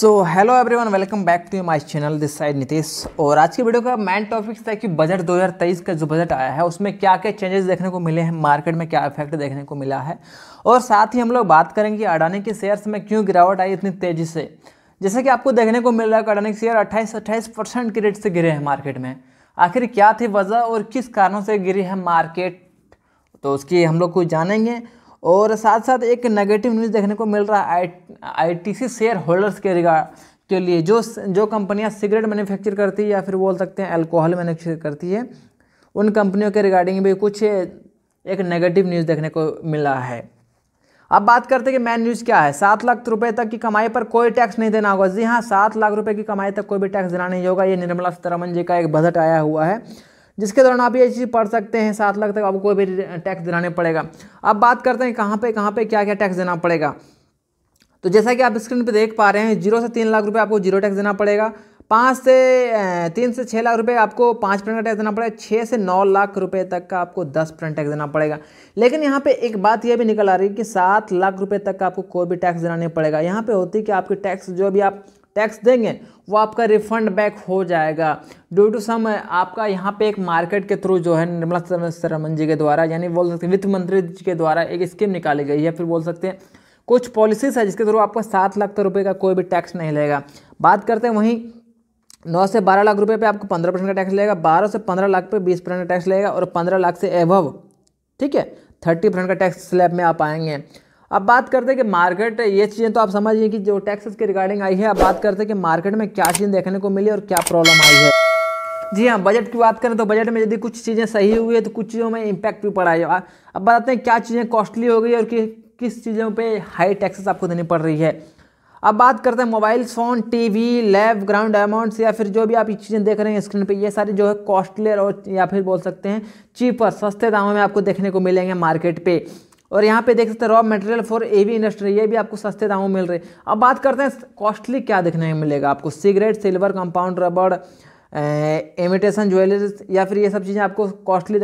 Hello everyone, welcome back to my channel. This side Nitesh. और आज की वीडियो का मेन टॉपिक था कि बजट 2023 का जो बजट आया है उसमें क्या क्या चेंजेस देखने को मिले हैं, मार्केट में क्या इफेक्ट देखने को मिला है, और साथ ही हम लोग बात करेंगे कि अडानी के शेयर्स में क्यों गिरावट आई इतनी तेजी से। जैसे कि आपको देखने को मिल रहा है कि अडानी के शेयर 28% के रेट से गिरे हैं मार्केट में। आखिर क्या थी वजह और किस कारणों से गिरी है मार्केट, तो उसकी हम लोग कुछ जानेंगे। और साथ साथ एक नेगेटिव न्यूज़ देखने को मिल रहा है आईटीसी शेयर होल्डर्स के लिए, जो कंपनियां सिगरेट मैन्युफैक्चर करती है या फिर बोल सकते हैं अल्कोहल मैन्युफैक्चर करती है, उन कंपनियों के रिगार्डिंग भी कुछ एक नेगेटिव न्यूज़ देखने को मिला है। अब बात करते हैं कि मेन न्यूज़ क्या है। 7 लाख रुपए तक की कमाई पर कोई टैक्स नहीं देना होगा। जी हाँ, 7 लाख रुपए की कमाई तक कोई भी टैक्स देना नहीं होगा। ये निर्मला सीतारमण जी का एक बजट आया हुआ है जिसके दौरान आप ये चीज़ पढ़ सकते हैं। 7 लाख तक आपको कोई भी टैक्स देना नहीं पड़ेगा। अब बात करते हैं कहाँ पे क्या क्या टैक्स देना पड़ेगा। तो जैसा कि आप स्क्रीन पे देख पा रहे हैं, 0 से 3 लाख रुपए आपको जीरो टैक्स देना पड़ेगा। 3 से 6 लाख रुपए आपको 5% का टैक्स देना पड़ेगा। 6 से 9 लाख रुपए तक का आपको 10% टैक्स देना पड़ेगा। लेकिन यहाँ पे एक बात यह भी निकल आ रही है कि 7 लाख रुपए तक का आपको कोई भी टैक्स देना नहीं पड़ेगा। यहाँ पे होती है कि आपके टैक्स जो भी आप टैक्स देंगे वो आपका रिफंड बैक हो जाएगा ड्यू टू सम आपका यहाँ पे एक मार्केट के थ्रू जो है निर्मला सीतारमण जी के द्वारा, यानी बोल सकते हैं वित्त मंत्री जी के द्वारा एक स्कीम निकाली गई है, फिर बोल सकते हैं कुछ पॉलिसीज है जिसके थ्रू आपको 7 लाख रुपए का कोई भी टैक्स नहीं लगेगा। बात करते हैं वहीं 9 से 12 लाख रुपए पे आपको 15% का टैक्स लगेगा, 12 से 15 लाख पे 20% का टैक्स लगेगा, और 15 लाख से एबव, ठीक है, 30% का टैक्स स्लैब में आप आएंगे। अब बात करते हैं कि मार्केट, ये चीज़ें तो आप समझिए कि जो टैक्सेस के रिगार्डिंग आई है। अब बात करते हैं कि मार्केट में क्या चीज़ें देखने को मिली और क्या प्रॉब्लम आई है। जी हाँ, बजट की बात करें तो बजट में यदि कुछ चीज़ें सही हुई है तो कुछ चीज़ों में इम्पैक्ट भी पड़ा है। अब बताते हैं क्या चीज़ें कॉस्टली हो गई और किस चीज़ों पे हाई टैक्सेस आपको देनी पड़ रही है। अब बात करते हैं mobile phone, TV, lab ground amounts या फिर जो भी आप ये चीज़ें देख रहे हैं स्क्रीन पे, ये सारी जो है कॉस्टली और या फिर बोल सकते हैं चीपर, सस्ते दामों में आपको देखने को मिलेंगे मार्केट पे। और यहाँ पे देख सकते हैं raw material for heavy industry, ये भी आपको सस्ते दामों में मिल रहे हैं। अब बात करते हैं कॉस्टली क्या देखने को मिलेगा आपको। सिगरेट, सिल्वर, कंपाउंड रबड़, इमिटेशन ज्वेलरीज या फिर ये सब चीज़ें आपको कॉस्टली।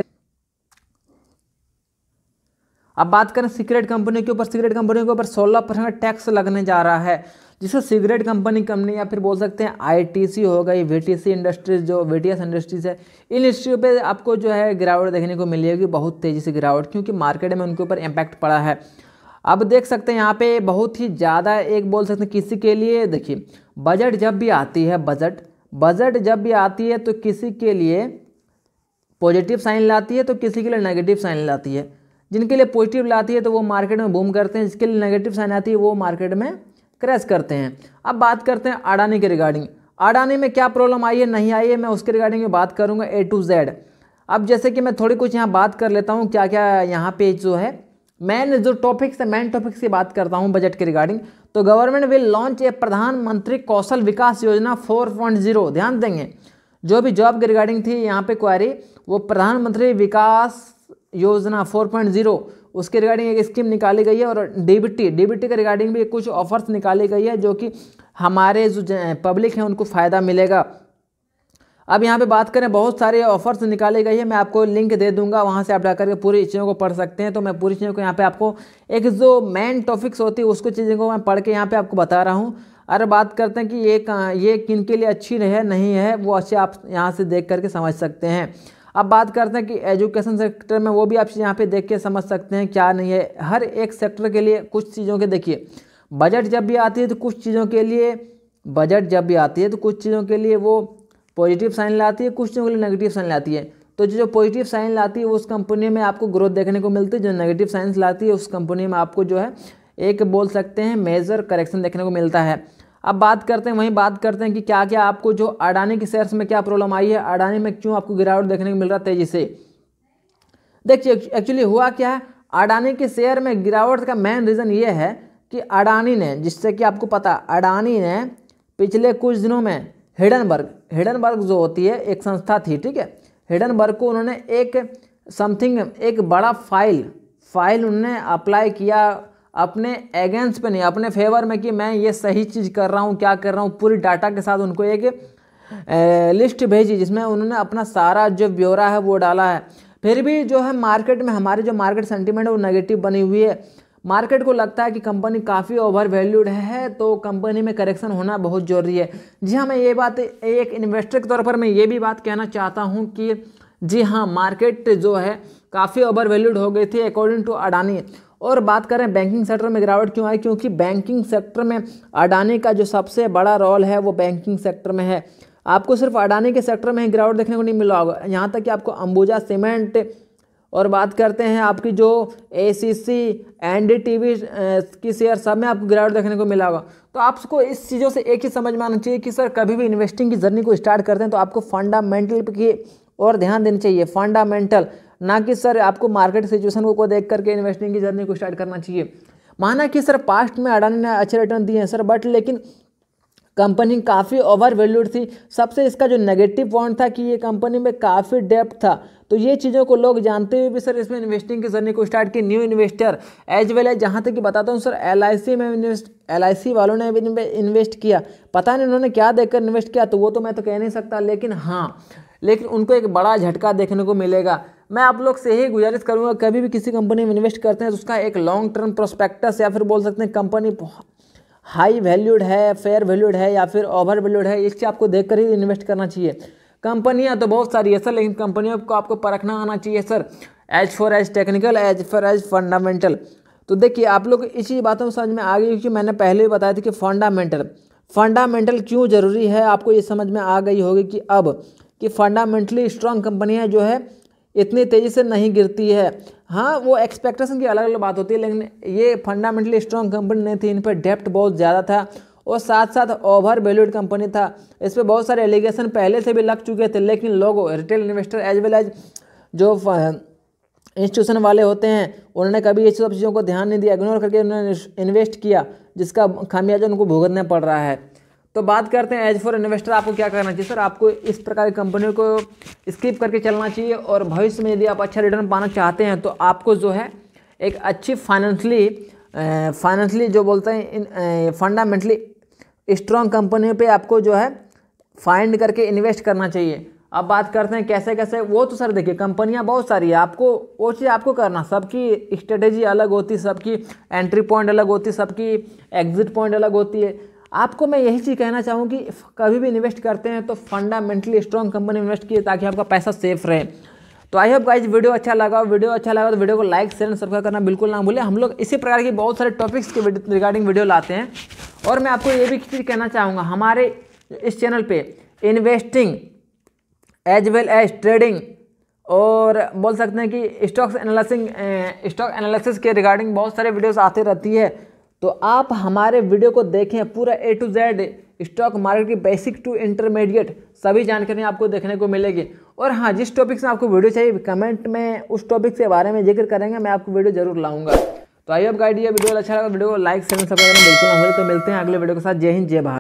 अब बात करें सिगरेट कंपनी के ऊपर, 16% का टैक्स लगने जा रहा है, जिससे सिगरेट कंपनी या फिर बोल सकते हैं आईटीसी हो गई, वीटीसी इंडस्ट्रीज, जो वीटीएस इंडस्ट्रीज है, इन इंडस्ट्रियों पे आपको जो है गिरावट देखने को मिलेगी, बहुत तेज़ी से गिरावट, क्योंकि मार्केट में उनके ऊपर इम्पैक्ट पड़ा है। अब देख सकते हैं यहाँ पे बहुत ही ज़्यादा एक बोल सकते हैं किसी के लिए, देखिए बजट जब भी आती है, बजट जब भी आती है तो किसी के लिए पॉजिटिव साइन लाती है तो किसी के लिए नेगेटिव साइन लाती है। जिनके लिए पॉजिटिव लाती है तो वो मार्केट में बूम करते हैं, जिसके लिए नेगेटिव साइन आती है वो मार्केट में क्रैश करते हैं। अब बात करते हैं अडानी के रिगार्डिंग। अडानी में क्या प्रॉब्लम आई है नहीं आई है, मैं उसके रिगार्डिंग में बात करूंगा A to Z। अब जैसे कि मैं थोड़ी कुछ यहाँ बात कर लेता हूँ क्या क्या यहाँ पे जो है मेन टॉपिक से बात करता हूँ बजट के रिगार्डिंग। तो गवर्नमेंट विल लॉन्च ए प्रधानमंत्री कौशल विकास योजना 4.0। ध्यान देंगे, जो भी जॉब के रिगार्डिंग थी यहाँ पे क्वारी, वो प्रधानमंत्री विकास योजना 4.0 उसके रिगार्डिंग एक स्कीम निकाली गई है। और डीबीटी के रिगार्डिंग भी कुछ ऑफर्स निकाली गई है जो कि हमारे जो पब्लिक है उनको फ़ायदा मिलेगा। अब यहाँ पे बात करें, बहुत सारे ऑफर्स निकाली गई है, मैं आपको लिंक दे दूंगा, वहाँ से आप जाकर के पूरी चीज़ों को पढ़ सकते हैं। तो मैं पूरी चीज़ों को यहाँ पे आपको एक जो मेन टॉपिक्स होती है उसको चीज़ों को मैं पढ़ के यहाँ पे आपको बता रहा हूँ। अरे बात करते हैं कि ये किन के लिए अच्छी है नहीं है, वो अच्छे आप यहाँ से देख करके समझ सकते हैं। अब बात करते हैं कि एजुकेशन सेक्टर में, वो भी आप यहाँ पे देख के समझ सकते हैं क्या नहीं है। हर एक सेक्टर के लिए कुछ चीज़ों के, देखिए बजट जब भी आती है तो कुछ चीज़ों के लिए वो पॉजिटिव साइन लाती है, कुछ चीज़ों के लिए नेगेटिव साइन लाती है। तो जो पॉजिटिव साइन लाती है उस कंपनी में आपको ग्रोथ देखने को मिलती है, जो नेगेटिव साइंस लाती है उस कंपनी में आपको जो है एक बोल सकते हैं मेजर करेक्शन देखने को मिलता है। अब बात करते हैं कि क्या क्या आपको जो अडानी के शेयर्स में क्या प्रॉब्लम आई है, अडानी में क्यों आपको गिरावट देखने को मिल रहा है तेजी से। देखिए एक्चुअली हुआ क्या है, अडानी के शेयर में गिरावट का मेन रीज़न ये है कि अडानी ने, जिससे कि आपको पता, अडानी ने पिछले कुछ दिनों में हिडनबर्ग जो होती है एक संस्था थी, ठीक है, हिडनबर्ग को उन्होंने एक बड़ा फाइल उन्होंने अप्लाई किया अपने अगेंस्ट पे नहीं, अपने फेवर में, कि मैं ये सही चीज़ कर रहा हूँ, क्या कर रहा हूँ, पूरी डाटा के साथ उनको एक लिस्ट भेजी जिसमें उन्होंने अपना सारा जो ब्यौरा है वो डाला है। फिर भी जो है मार्केट में हमारी जो मार्केट सेंटीमेंट है वो नेगेटिव बनी हुई है। मार्केट को लगता है कि कंपनी काफ़ी ओवर वैल्यूड है, तो कंपनी में करेक्शन होना बहुत ज़रूरी है। जी हाँ, मैं ये बात एक इन्वेस्टर के तौर पर मैं ये भी बात कहना चाहता हूँ कि जी हाँ, मार्केट जो है काफ़ी ओवर वैल्यूड हो गई थी अकॉर्डिंग टू अडानी। और बात करें बैंकिंग सेक्टर में गिरावट क्यों आई, क्योंकि बैंकिंग सेक्टर में अडानी का जो सबसे बड़ा रोल है वो बैंकिंग सेक्टर में है। आपको सिर्फ अडानी के सेक्टर में ही गिरावट देखने को नहीं मिला होगा, यहाँ तक कि आपको अंबुजा सीमेंट और बात करते हैं आपकी जो एसीसी एनडीटीवी की शेयर सब में आपको गिरावट देखने को मिला होगा। तो आपको इस चीज़ों से एक ही समझ में आना चाहिए कि सर कभी भी इन्वेस्टिंग की जर्नी को स्टार्ट करते हैं तो आपको फंडामेंटल की और ध्यान देना चाहिए, फंडामेंटल, ना कि सर आपको मार्केट सिचुएशन को देख करके इन्वेस्टिंग की जर्नी को स्टार्ट करना चाहिए। माना कि सर पास्ट में अडानी ने अच्छे रिटर्न दिए हैं सर, बट लेकिन कंपनी काफ़ी ओवर वैल्यूड थी। सबसे इसका जो नेगेटिव पॉइंट था कि ये कंपनी में काफ़ी डेप्थ था। तो ये चीज़ों को लोग जानते हुए भी सर इसमें इन्वेस्टिंग की जर्नी को स्टार्ट की, new investor as well as, जहाँ तक कि बताता हूँ सर LIC में LIC वालों ने भी इन्वेस्ट किया। पता नहीं उन्होंने क्या देखकर इन्वेस्ट किया, तो वो तो मैं तो कह नहीं सकता, लेकिन उनको एक बड़ा झटका देखने को मिलेगा। मैं आप लोग से ही गुजारिश करूँगा, कभी भी किसी कंपनी में इन्वेस्ट करते हैं तो उसका एक लॉन्ग टर्म प्रोस्पेक्टस या फिर बोल सकते हैं कंपनी हाई वैल्यूड है, फेयर वैल्यूड है या फिर ओवर वैल्यूड है, इससे आपको देखकर ही इन्वेस्ट करना चाहिए। कंपनियां तो बहुत सारी है सर, लेकिन कंपनियों को आपको परखना आना चाहिए sir, as far as technical, as far as fundamental. तो देखिए आप लोग इसी बातों समझ में आ गई, क्योंकि मैंने पहले भी बताया था कि फंडामेंटल क्यों ज़रूरी है, आपको ये समझ में आ गई होगी कि अब कि फंडामेंटली स्ट्रॉन्ग कंपनियाँ जो है इतनी तेज़ी से नहीं गिरती है। हाँ, वो एक्सपेक्टेशन की अलग अलग बात होती है, लेकिन ये फंडामेंटली स्ट्रॉन्ग कंपनी नहीं थी, इन पर डेप्थ बहुत ज़्यादा था और साथ साथ ओवर वैल्यूड कंपनी था। इस पर बहुत सारे एलिगेशन पहले से भी लग चुके थे, लेकिन लोग retail investor as well as जो इंस्टीट्यूशन वाले होते हैं उन्होंने कभी ये सब चीज़ों को ध्यान नहीं दिया, इग्नोर करके उन्होंने इन्वेस्ट किया, जिसका खामियाजा उनको भुगतना पड़ रहा है। तो बात करते हैं एज फॉर इन्वेस्टर आपको क्या करना चाहिए सर, आपको इस प्रकार की कंपनियों को स्किप करके चलना चाहिए। और भविष्य में यदि आप अच्छा रिटर्न पाना चाहते हैं तो आपको जो है एक अच्छी फाइनेंशियली जो बोलते हैं फंडामेंटली स्ट्रॉन्ग कंपनियों पे आपको जो है फाइंड करके इन्वेस्ट करना चाहिए। अब बात करते हैं कैसे कैसे, वो तो सर देखिए कंपनियां बहुत सारी है, आपको वो चीज़ आपको करना, सबकी स्ट्रेटेजी अलग होती है, सबकी एंट्री पॉइंट अलग होती है, सबकी एग्जिट पॉइंट अलग होती है। आपको मैं यही चीज़ कहना चाहूँ कि कभी भी इन्वेस्ट करते हैं तो फंडामेंटली स्ट्रॉन्ग कंपनी इन्वेस्ट कीजिए ताकि आपका पैसा सेफ रहे। तो आई होप गाइज वीडियो अच्छा लगा तो वीडियो को लाइक शेयर सब्सक्राइब करना बिल्कुल ना भूलें। हम लोग इसी प्रकार की बहुत सारे टॉपिक्स के रिगार्डिंग वीडियो लाते हैं। और मैं आपको ये भी चीज़ कहना चाहूँगा, हमारे इस चैनल पे investing as well as trading और बोल सकते हैं कि स्टॉक एनालिसिस के रिगार्डिंग बहुत सारे वीडियोस आते रहती है। तो आप हमारे वीडियो को देखें, पूरा A to Z stock market की बेसिक टू इंटरमीडिएट सभी जानकारी आपको देखने को मिलेगी। और हाँ, जिस टॉपिक से आपको वीडियो चाहिए कमेंट में उस टॉपिक के बारे में जिक्र करेंगे, मैं आपको वीडियो जरूर लाऊंगा। तो आई होप गाइड ये वीडियो अच्छा लगा, वीडियो को लाइक शेयर सब्सक्राइब करना बिल्कुल ना भूलें। तो मिलते हैं अगले वीडियो के साथ। जय हिंद, जय भारत।